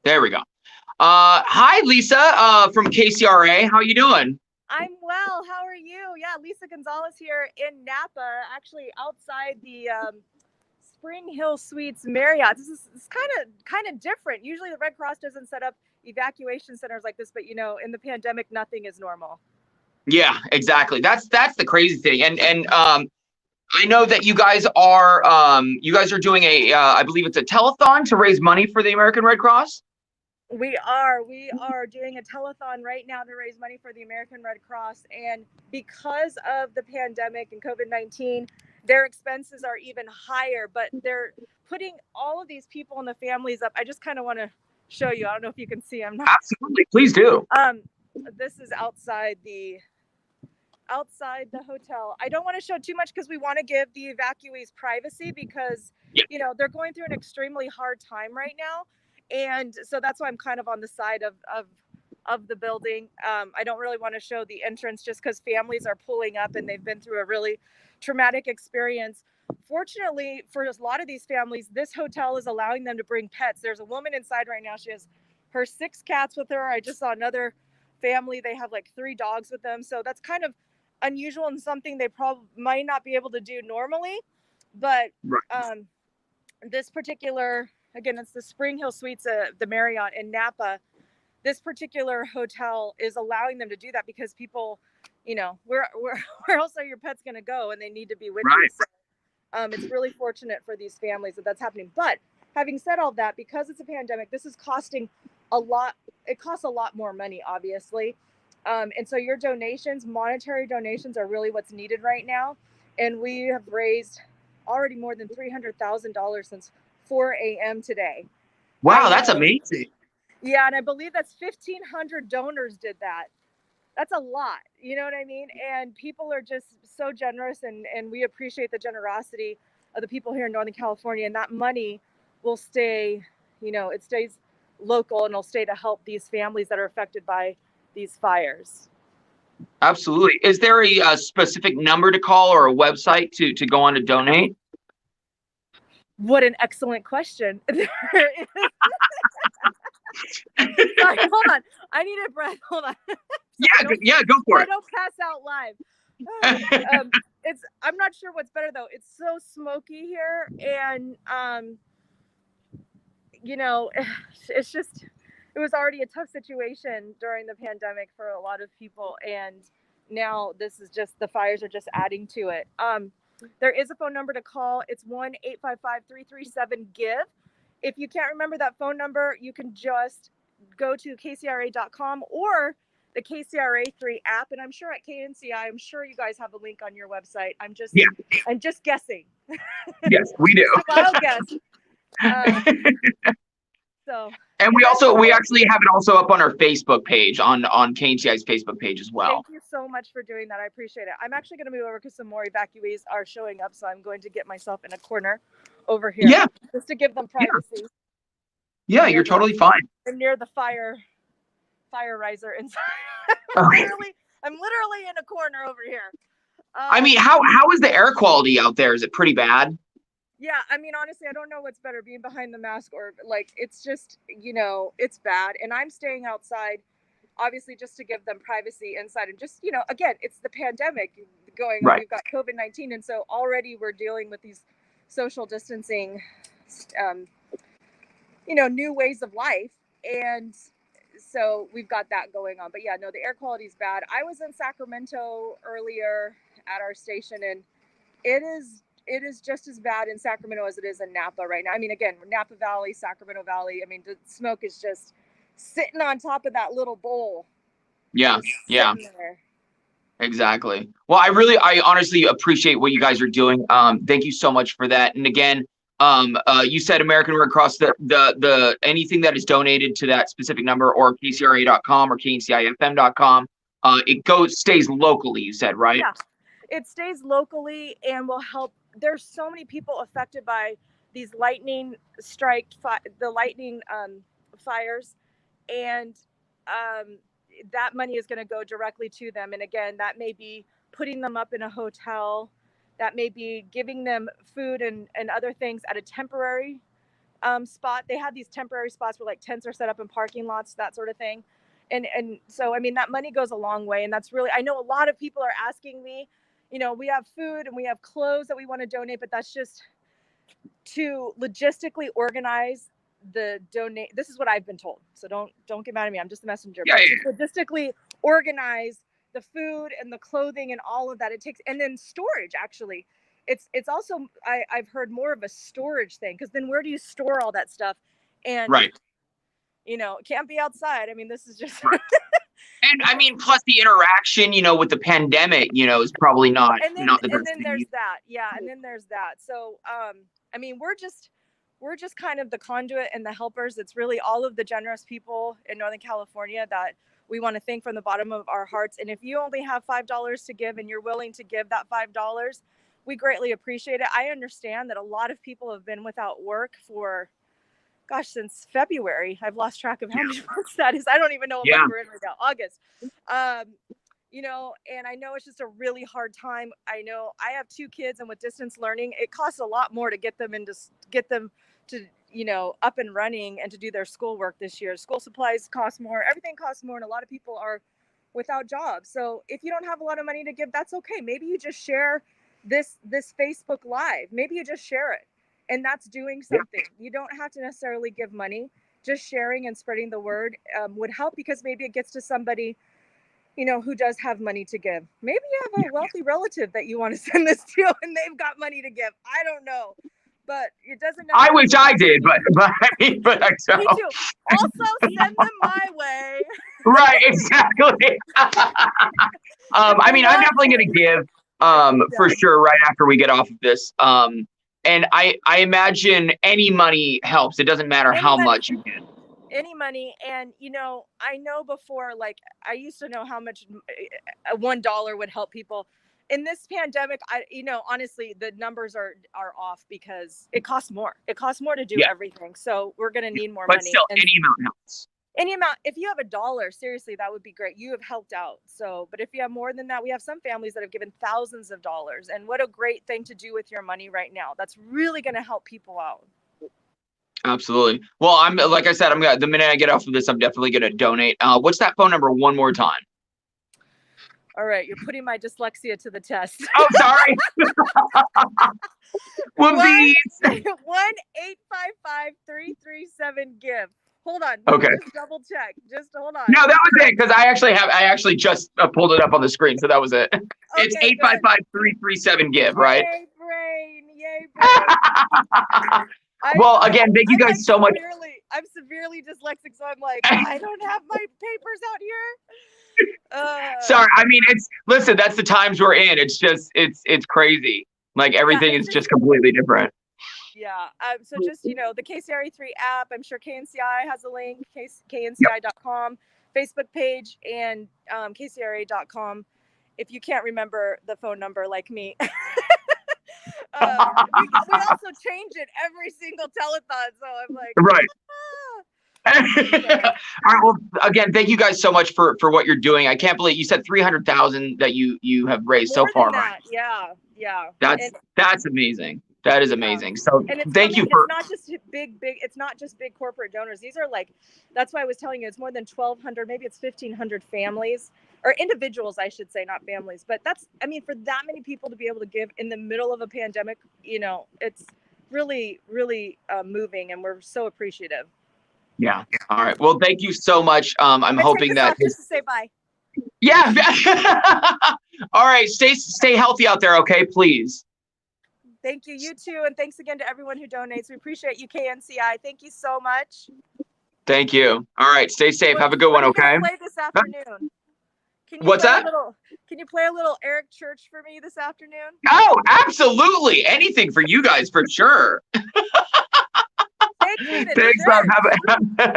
There we go. Hi, Lisa, from KCRA. How you doing? I'm well. How are you? Yeah, Lisa Gonzales here in Napa, actually outside the Spring Hill Suites Marriott. This is kind of different. Usually, the Red Cross doesn't set up evacuation centers like this, but in the pandemic, nothing is normal. Yeah, exactly. That's the crazy thing. And I know that you guys are doing I believe it's a telethon to raise money for the American Red Cross. We are doing a telethon right now to raise money for the American Red Cross, and because of the pandemic and COVID-19, their expenses are even higher. But they're putting all of these people and the families up. I just kind of want to show you. I don't know if you can see. I'm not. Absolutely, please do. Um, this is outside the hotel. I don't want to show too much because we want to give the evacuees privacy because Yeah, they're going through an extremely hard time right now, and so that's why I'm kind of on the side of the building. I don't really want to show the entrance just because families are pulling up and they've been through a really traumatic experience. Fortunately, for a lot of these families, this hotel is allowing them to bring pets. There's a woman inside right now. She has her 6 cats with her. I just saw another family. They have like 3 dogs with them. So that's kind of unusual and something they probably might not be able to do normally. But right. this particular, again, it's the Spring Hill Suites, the Marriott in Napa. This particular hotel is allowing them to do that because people, where else are your pets going to go, and they need to be with you. Right. So, it's really fortunate for these families that that's happening. But having said all that, because it's a pandemic, this is costing a lot. It costs a lot more money, obviously. And so your donations, monetary donations, are really what's needed right now. And we have raised already more than $300,000 since 4 a.m. today. I Wow, that's know. amazing. Yeah, and I believe that's 1,500 donors did that. That's a lot. You know what I mean? And people are just so generous, and we appreciate the generosity of the people here in Northern California. And that money will stay, it stays local, and it'll stay to help these families that are affected by these fires. Absolutely. Is there a specific number to call or a website to go on to donate? What an excellent question. Sorry, hold on. I need a breath. Hold on. Yeah, go for I don't pass out live. it. I'm not sure what's better though. It's so smoky here, and you know, it's just, it was already a tough situation during the pandemic for a lot of people, and now this is just, the fires are just adding to it. There is a phone number to call. It's 1-855-337-GIVE. If you can't remember that phone number, you can just go to kcra.com or the KCRA3 app, and I'm sure at KNCI, I'm sure you guys have a link on your website. Yeah, I'm just guessing. yes, we do. Just a wild guess. So, And and then we actually have it also up on our Facebook page, on KNCI's Facebook page as well. thank you so much for doing that. I appreciate it. I'm actually going to move over because some more evacuees are showing up, so I'm going to get myself in a corner over here Yeah, just to give them yeah, privacy. yeah. You're totally fine. I'm near the fire riser inside. Okay. I'm literally in a corner over here. I mean, how is the air quality out there? Is it pretty bad? Yeah, I mean, honestly, I don't know what's better, being behind the mask or like, it's just, it's bad. And I'm staying outside, obviously, just to give them privacy inside. And just, again, it's the pandemic going on. Right. We've got COVID-19. And so already we're dealing with these social distancing, um, new ways of life. And so we've got that going on. But yeah, no, the air quality is bad. I was in Sacramento earlier at our station, and it is just as bad in Sacramento as it is in Napa right now. I mean, again, Napa Valley, Sacramento Valley. I mean, the smoke is just sitting on top of that little bowl. Yeah, Just yeah, sitting there. exactly. Well, I honestly appreciate what you guys are doing. Thank you so much for that. And again, you said American Red Cross, the anything that is donated to that specific number, or KCRA.com or KNCIFM.com, stays locally. You said, right? Yeah, it stays locally and will help. There's so many people affected by these the lightning fires, and um, that money is going to go directly to them. And again, that may be putting them up in a hotel, that may be giving them food and other things at a temporary spot. They have these temporary spots where like tents are set up in parking lots, that sort of thing. And so, I mean, that money goes a long way. And that's really, I know a lot of people are asking me, you know, we have food and we have clothes that we want to donate, but that's just to logistically organize the donate. This is what I've been told. So don't get mad at me. I'm just the messenger. Yeah, but logistically organize the food and the clothing and all of that it takes, and then storage. Actually, it's also I've heard more of a storage thing, because then where do you store all that stuff? And right. you know, it can't be outside. I mean, this is just And I mean, plus the interaction, you know, with the pandemic, you know, is probably not not the best. And then there's that. Yeah, and then there's that. So I mean, we're just kind of the conduit and the helpers. It's really all of the generous people in Northern California that we want to thank from the bottom of our hearts. And if you only have $5 to give and you're willing to give that $5, we greatly appreciate it. I understand that a lot of people have been without work for, gosh, since February. I've lost track of how many months that is. I don't even know what month we're in right now. August. You know, and I know it's just a really hard time. I know I have 2 kids, and with distance learning, it costs a lot more to get them to, you know, up and running and to do their schoolwork this year. School supplies cost more, everything costs more, and a lot of people are without jobs. So if you don't have a lot of money to give, that's okay. Maybe you just share this Facebook Live. Maybe you just share it, and that's doing something. You don't have to necessarily give money. Just sharing and spreading the word would help, because maybe it gets to somebody, you know, who does have money to give. Maybe you have a wealthy relative that you want to send this to, and they've got money to give. I don't know, but it doesn't. I wish I did, but I don't. Me too. Also, send them my way. Right, exactly. I mean, I'm definitely going to give for sure right after we get off of this. And I imagine any money helps. It doesn't matter how much you get. Any money. And, you know, I know before, like, I used to know how much $1 would help people. In this pandemic, you know, honestly, the numbers are off, because it costs more. It costs more to do everything. So we're going to need more money. But still, any amount helps. Any amount. If you have $1, seriously, that would be great. You have helped out. So, but if you have more than that, we have some families that have given thousands of dollars. And what a great thing to do with your money right now. That's really going to help people out. Absolutely. Well, I'm, like I said, the minute I get off of this, I'm definitely going to donate. What's that phone number one more time? All right, you're putting my dyslexia to the test. Oh, sorry. Whoopsies. 1-855-337-GIVE. Hold on. Okay. Just double check. Just hold on. No, that was it, because I actually just pulled it up on the screen, so that was it. It's 855-337-GIVE, right? Yay, brain. Yay, brain. Well, again, thank you guys so much. I'm severely dyslexic, so I'm like, I don't have my papers out here. Sorry, I mean, listen, that's the times we're in. It's just, it's crazy. Like, everything is just completely different. Yeah. So just, you know, the KCRA 3 app, I'm sure KNCI has a link, knci.com, Facebook page, and KCRA.com. If you can't remember the phone number like me. We also change it every single telethon, so I'm like, right. All right. Well, again, thank you guys so much for what you're doing. I can't believe you said 300,000 that you have raised so far. Right? Yeah. That's amazing. That is amazing. So thank you for. It's not just big corporate donors. These are like, that's why I was telling you, it's more than 1,200, maybe it's 1,500 families, or individuals, I should say, not families. But that's, I mean, for that many people to be able to give in the middle of a pandemic, you know, it's really, really moving, and we're so appreciative. Yeah. All right. Well, thank you so much. I'm hoping that. Just to say bye. Yeah. All right. Stay healthy out there. Okay, please. Thank you. You too. And thanks again to everyone who donates. We appreciate you, KNCI. Thank you so much. Thank you. All right. Stay safe. Have a good one. Okay. Play this afternoon. What's that? Can you play a little Eric Church for me this afternoon? Oh, absolutely. Anything for you guys, for sure. Thanks, Bob. Have a